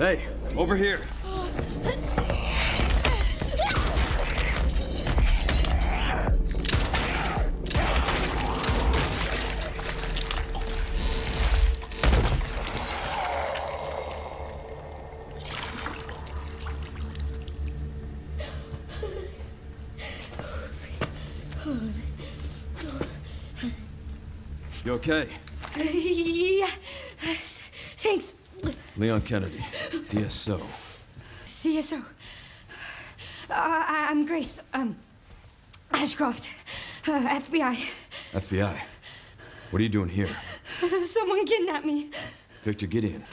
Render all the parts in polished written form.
Hey, over here. You okay? Yeah. Thanks. Leon Kennedy, DSO. CSO. I'm Grace. Ashcroft. FBI. FBI. What are you doing here? Someone kidnapped me. Victor, get in.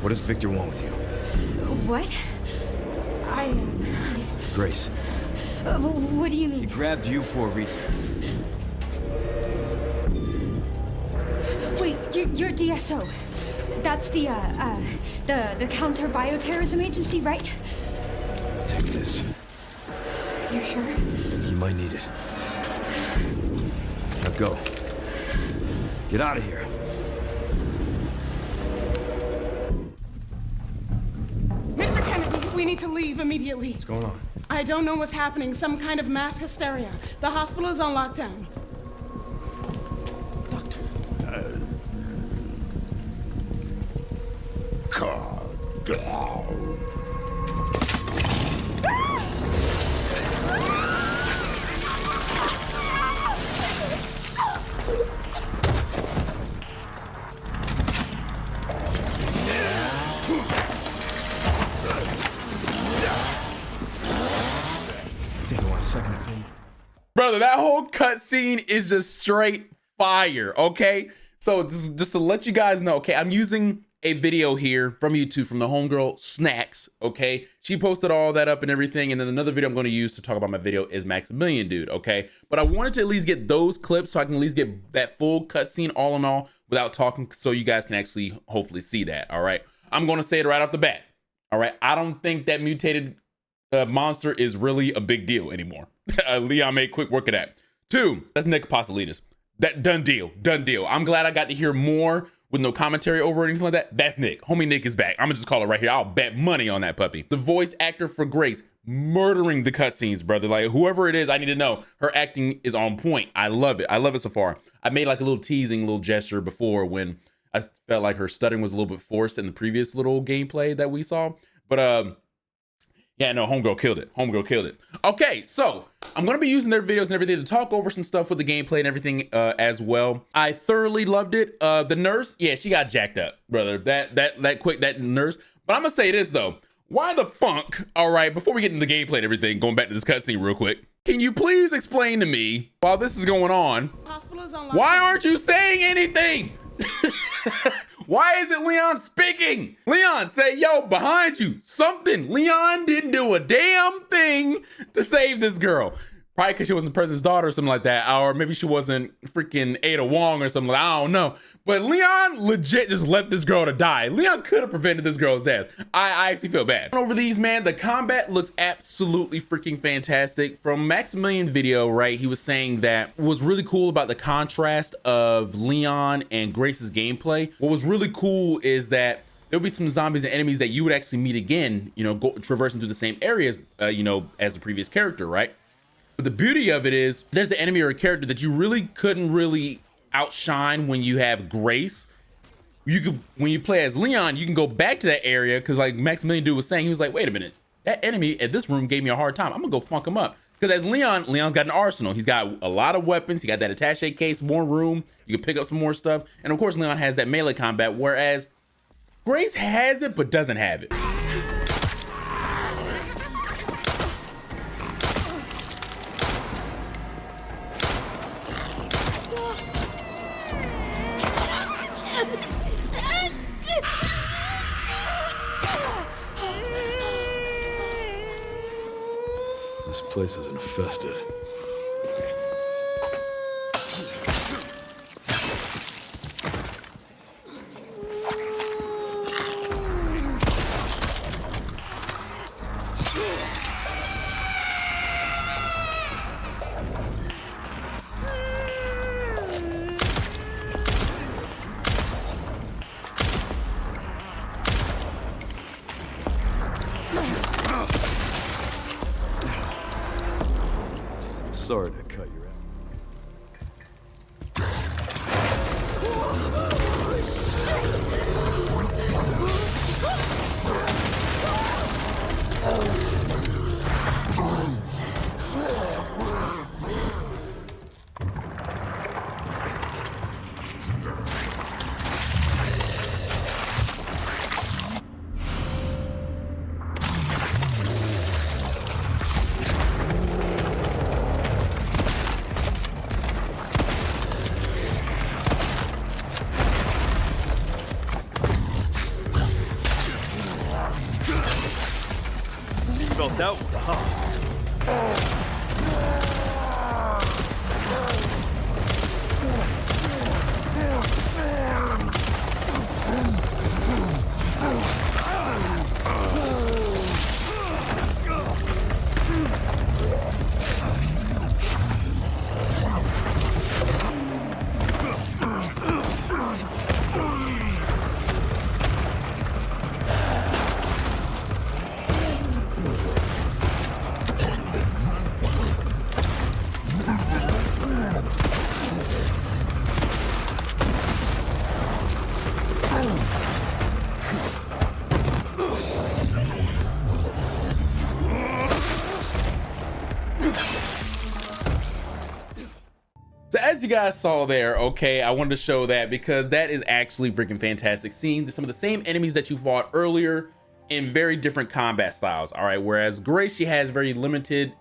What does Victor want with you? What? Grace, What do you he mean? grabbed you for a reason. Wait, you're DSO. That's the counter bioterrorism agency, right? Take this. You sure? You might need it. Now go. Get out of here. Mr. Kennedy, we need to leave immediately. What's going on? I don't know what's happening. Some kind of mass hysteria. The hospital is on lockdown. Doctor. Calm down. I think I want a second opinion. Brother, that whole cutscene is just straight fire, okay? So just to let you guys know, okay, I'm using a video here from YouTube from the homegirl Snacks, okay? She posted all that up and everything, and then another video I'm going to use to talk about my video is Maximilian Dude, okay? But I wanted to at least get those clips so I can at least get that full cutscene all in all without talking, so you guys can actually hopefully see that, all right? I'm going to say it right off the bat, all right? I don't think that mutated monster is really a big deal anymore. Leon made quick work of that. 2, that's Nick Apostolides. That done deal. I'm glad I got to hear more with no commentary over or anything like that. That's Nick. Homie Nick is back. I'm gonna just call it right here. I'll bet money on that puppy. The voice actor for Grace, murdering the cutscenes, brother. Like, whoever it is, I need to know. Her acting is on point. I love it. I love it so far. I made like a little teasing little gesture before when I felt like her stuttering was a little bit forced in the previous little gameplay that we saw. But yeah, no, homegirl killed it. Okay, so I'm gonna be using their videos and everything to talk over some stuff with the gameplay and everything as well. I thoroughly loved it. The nurse, yeah, she got jacked up, brother. That nurse. But I'm gonna say this though. Why the funk? All right, before we get into the gameplay and everything, going back to this cutscene real quick. Can you please explain to me while this is going on? Hospital is on lockdown. Why aren't you saying anything? Why isn't Leon speaking? Leon, say, yo, behind you, something. Leon didn't do a damn thing to save this girl. Probably because she wasn't the president's daughter or something like that. Or maybe she wasn't freaking Ada Wong or something like that. I don't know. But Leon legit just left this girl to die. Leon could have prevented this girl's death. I actually feel bad. Over these, man, the combat looks absolutely freaking fantastic. From Maximilian video, right, he was saying that what was really cool about the contrast of Leon and Grace's gameplay. What was really cool is that there'll be some zombies and enemies that you would actually meet again, you know, traversing through the same areas, you know, as the previous character, right? But the beauty of it is there's an enemy or a character that you really couldn't really outshine when you have Grace. You could, when you play as Leon, you can go back to that area because like Maximilian Dude was saying, he was like, wait a minute, that enemy at this room gave me a hard time. I'm gonna go funk him up. Because as Leon's got an arsenal. He's got a lot of weapons. He got that attache case, more room. You can pick up some more stuff. And of course, Leon has that melee combat, whereas Grace has it, but doesn't have it. This place is infested. Sorry to cut you out. Felt that one, huh? So as you guys saw there, okay, I wanted to show that because that is actually freaking fantastic. Seeing some of the same enemies that you fought earlier in very different combat styles. All right, whereas Grace, she has very limited,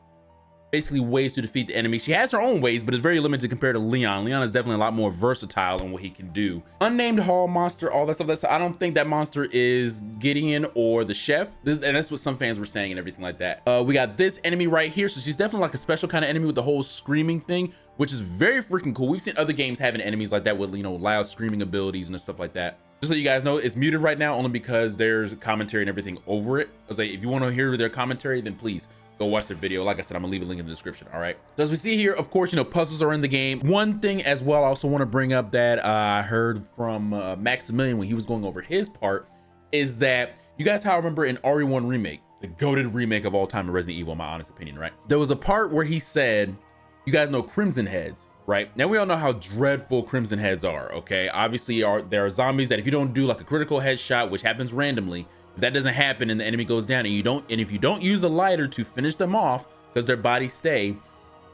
basically, ways to defeat the enemy. She has her own ways, but it's very limited compared to Leon. Leon is definitely a lot more versatile in what he can do. Unnamed hall monster, all that stuff. I don't think that monster is Gideon or the chef, and that's what some fans were saying and everything like that. We got this enemy right here, so she's definitely like a special kind of enemy with the whole screaming thing, which is very freaking cool. We've seen other games having enemies like that with, you know, loud screaming abilities and stuff like that. Just so you guys know, it's muted right now only because there's commentary and everything over it. I was like, if you want to hear their commentary, then please go watch their video. Like I said, I'm gonna leave a link in the description. All right, so as we see here, of course, you know, puzzles are in the game. One thing as well I also want to bring up that I heard from Maximilian when he was going over his part is that, you guys how remember in RE1 remake, the goated remake of all time in Resident Evil, in my honest opinion, right? There was a part where he said, you guys know Crimson Heads, right? Now we all know how dreadful Crimson Heads are, okay? Obviously, there are zombies that if you don't do like a critical headshot, which happens randomly, if that doesn't happen and the enemy goes down and if you don't use a lighter to finish them off because their bodies stay,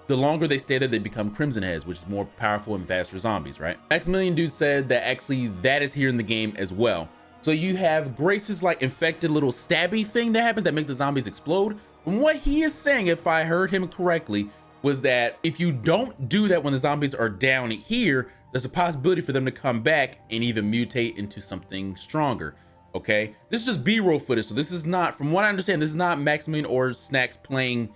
the longer they stay there, they become Crimson Heads, which is more powerful and faster zombies, right? Maximilian dude said that actually that is here in the game as well. So you have Grace's like infected little stabby thing that happens that make the zombies explode. From what he is saying, if I heard him correctly, was that if you don't do that when the zombies are down here, there's a possibility for them to come back and even mutate into something stronger. Okay, this is just B-roll footage, so this is not, from what I understand, this is not Maximilian or Snacks playing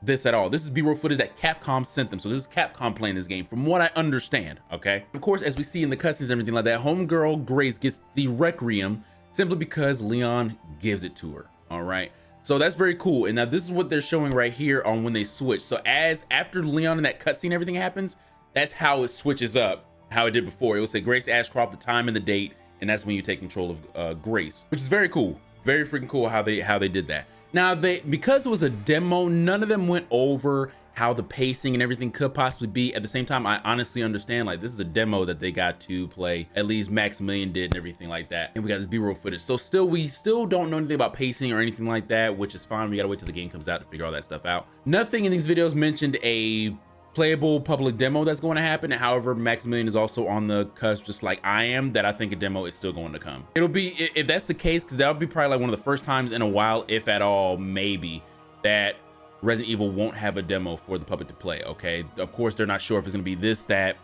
this at all. This is B-roll footage that Capcom sent them, so this is Capcom playing this game from what I understand. Okay, of course, as we see in the cutscenes and everything like that, homegirl Grace gets the Requiem simply because Leon gives it to her. All right, so that's very cool. And now this is what they're showing right here on when they switch. So after Leon and that cutscene everything happens, that's how it switches up, how it did before. It will say Grace Ashcroft, the time and the date, and that's when you take control of Grace, which is very cool, very freaking cool how they did that. Now because it was a demo, none of them went over how the pacing and everything could possibly be. At the same time, I honestly understand, like, this is a demo that they got to play, at least Maximilian did and everything like that, and we got this B-roll footage. So we still don't know anything about pacing or anything like that, which is fine. We gotta wait till the game comes out to figure all that stuff out. Nothing in these videos mentioned a playable public demo that's going to happen. However, Maximilian is also on the cusp, just like I am, that I think a demo is still going to come. It'll be, if that's the case, because that'll be probably like one of the first times in a while, if at all, maybe, that Resident Evil won't have a demo for the public to play. Okay, of course they're not sure if it's going to be this, that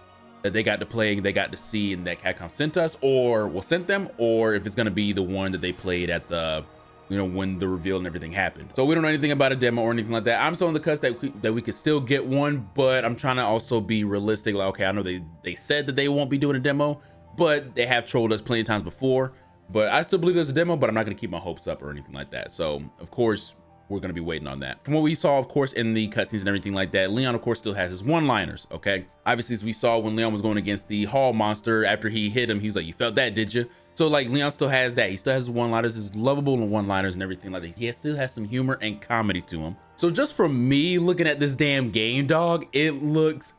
they got to play, they got to see, and that Capcom sent us, or will send them, or if it's going to be the one that they played at the, you know, when the reveal and everything happened. So we don't know anything about a demo or anything like that. I'm still on the cusp that we could still get one, but I'm trying to also be realistic. Like, okay, I know they said that they won't be doing a demo, but they have trolled us plenty of times before. But I still believe there's a demo, but I'm not going to keep my hopes up or anything like that. So of course we're going to be waiting on that. From what we saw, of course, in the cutscenes and everything like that, Leon, of course, still has his one-liners, okay? Obviously, as we saw when Leon was going against the hall monster, after he hit him, he was like, you felt that, did you? So, like, Leon still has that. He still has his one-liners, his lovable one-liners and everything like that. He still has some humor and comedy to him. So just from me looking at this damn game, dog, it looks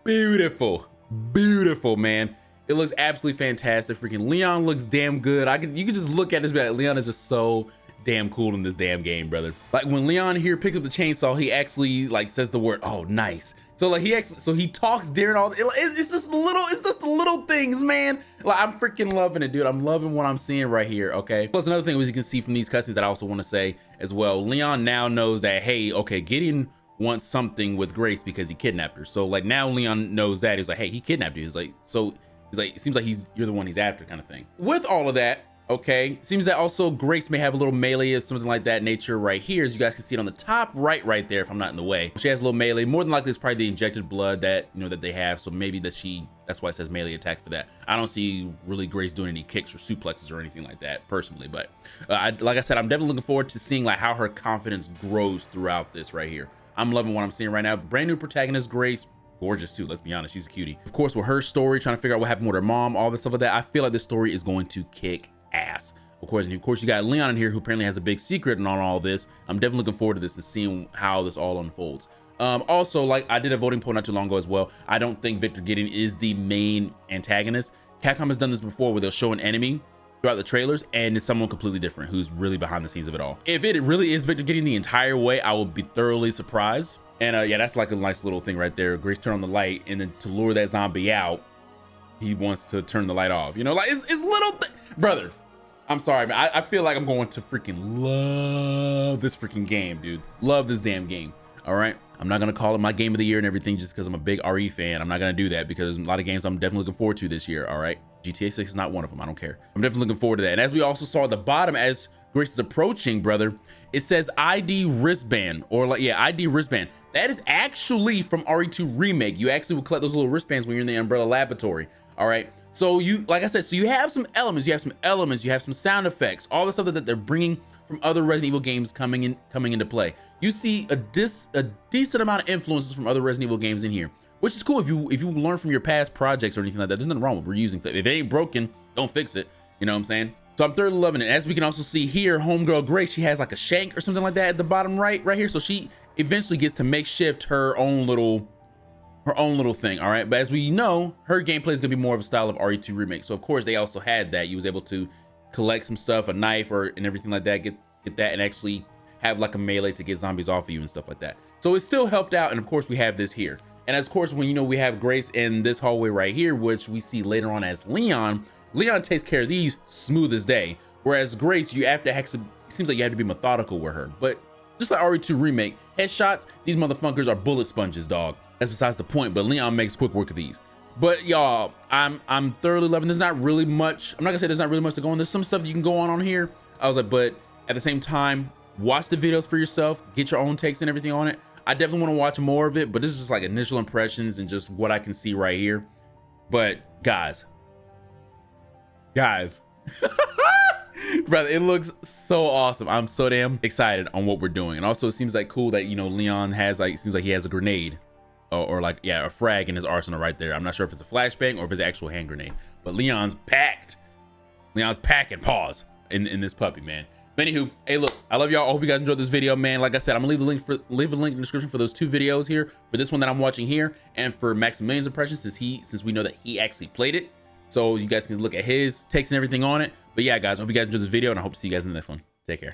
beautiful. Beautiful, man. It looks absolutely fantastic. Freaking Leon looks damn good. You can just look at this, but Leon is just so damn cool in this damn game, brother. Like when Leon here picks up the chainsaw, he actually like says the word, oh, nice. So like he talks during all, it's just the little things, man. Like I'm freaking loving it, dude. I'm loving what I'm seeing right here, okay? Plus another thing, as you can see from these cutscenes that I also want to say as well, Leon now knows that, hey, okay, Gideon wants something with Grace because he kidnapped her. So like now Leon knows that. He's like, hey, he kidnapped you. He's like, it seems like you're the one he's after, kind of thing. With all of that, okay, seems that also Grace may have a little melee or something like that nature right here, as you guys can see it on the top right there, if I'm not in the way. She has a little melee. More than likely it's probably the injected blood that that they have, so maybe that's why it says melee attack for that. I don't see really Grace doing any kicks or suplexes or anything like that personally, but like I said, I'm definitely looking forward to seeing like how her confidence grows throughout this right here. I'm loving what I'm seeing right now. Brand new protagonist Grace, gorgeous too, let's be honest, she's a cutie. Of course, with her story, trying to figure out what happened with her mom, all this stuff like that, I feel like this story is going to kick ass. Of course, and of course you got Leon in here who apparently has a big secret on all this. I'm definitely looking forward to this and seeing how this all unfolds. Also, like I did a voting poll not too long ago as well, I don't think Victor Gideon is the main antagonist. Capcom has done this before where they'll show an enemy throughout the trailers and it's someone completely different who's really behind the scenes of it all. If it really is Victor Gideon the entire way, I will be thoroughly surprised. And yeah, that's like a nice little thing right there. Grace turn on the light, and then to lure that zombie out, he wants to turn the light off. Like it's little brother. I'm sorry, man. I feel like I'm going to freaking love this freaking game, dude. Love this damn game. All right. I'm not gonna call it my game of the year and everything just because I'm a big RE fan. I'm not gonna do that because there's a lot of games I'm definitely looking forward to this year. All right. GTA 6 is not one of them. I don't care. I'm definitely looking forward to that. And as we also saw at the bottom, as Grace is approaching, brother, it says ID wristband, or like, yeah, ID wristband. That is actually from RE2 Remake. You actually will collect those little wristbands when you're in the Umbrella Laboratory. All right. So you, like I said, so you have some elements, you have some sound effects, all the stuff that they're bringing from other Resident Evil games coming into play. You see a decent amount of influences from other Resident Evil games in here, which is cool if you learn from your past projects or anything like that. There's nothing wrong with reusing things. If it ain't broken, don't fix it. You know what I'm saying? So I'm thoroughly loving it. As we can also see here, homegirl Grace, she has like a shank or something like that at the bottom right here. So she eventually gets to makeshift her own little thing. All right, but as we know, her gameplay is gonna be more of a style of RE2 Remake. So of course they also had that. You was able to collect some stuff, a knife and everything like that, get that, and actually have like a melee to get zombies off of you and stuff like that. So it still helped out. And of course we have this here. And of course, when we have Grace in this hallway right here, which we see later on as Leon takes care of these smooth as day. Whereas Grace, you have to actually, it seems like you have to be methodical with her. But just like RE2 Remake, headshots, these motherfuckers are bullet sponges, dog. That's besides the point, but Leon makes quick work of these. But y'all, I'm thoroughly loving. There's not really much, I'm not gonna say there's not really much to go on. There's some stuff you can go on here. I was like, but at the same time, watch the videos for yourself, get your own takes and everything on it. I definitely want to watch more of it, but this is just like initial impressions and just what I can see right here. But guys, brother, it looks so awesome. I'm so damn excited on what we're doing. And also it seems like cool that Leon has like, it seems like he has a grenade or like, yeah, a frag in his arsenal right there. I'm not sure if it's a flashbang or if it's an actual hand grenade, but Leon's packing paws in this puppy, man. But anywho, hey, look, I love y'all. I hope you guys enjoyed this video, man. Like I said, I'm gonna leave a link in the description for those two videos here, for this one that I'm watching here, and for Maximilian's impressions, since we know that he actually played it. So you guys can look at his takes and everything on it. But yeah, guys, I hope you guys enjoyed this video, and I hope to see you guys in the next one. Take care.